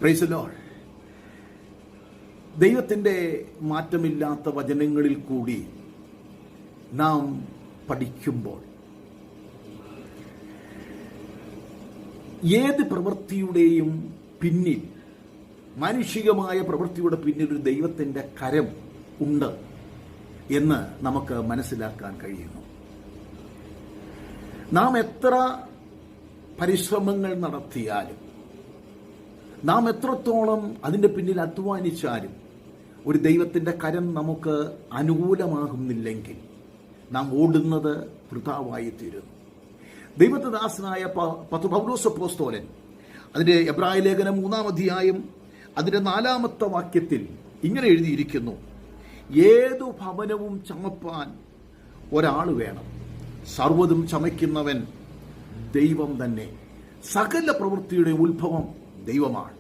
Praise the Lord. ദൈവത്തിൻ്റെ മാറ്റമില്ലാത്ത വചനങ്ങളിൽ കൂടി നാം പഠിക്കുമ്പോൾ ഏത് പ്രവൃത്തിയുടെയും പിന്നിൽ, മാനുഷികമായ പ്രവൃത്തിയുടെ പിന്നിൽ ഒരു ദൈവത്തിൻ്റെ കരം ഉണ്ട് എന്ന് നമുക്ക് മനസ്സിലാക്കാൻ കഴിയുന്നു. നാം എത്ര പരിശ്രമങ്ങൾ നടത്തിയാലും, നാം എത്രത്തോളം അതിൻ്റെ പിന്നിൽ അധ്വാനിച്ചാലും ഒരു ദൈവത്തിൻ്റെ കരം നമുക്ക് അനുകൂലമാകുന്നില്ലെങ്കിൽ നാം ഓടുന്നത് വൃഥാവായി തീരുന്നു. ദൈവദാസനായ പൗലോസ് അപ്പോസ്തലൻ അതിൻ്റെ എബ്രായ ലേഖനം 3-ാം അധ്യായം അതിൻ്റെ 4-ാമത്തെ വാക്യത്തിൽ ഇങ്ങനെ എഴുതിയിരിക്കുന്നു: ഏതു ഭവനവും ചമപ്പാൻ ഒരാൾ വേണം, സർവ്വതും ചമയ്ക്കുന്നവൻ ദൈവം തന്നെ. സകല പ്രവൃത്തിയുടെ ഉത്ഭവം ദൈവമാണ്.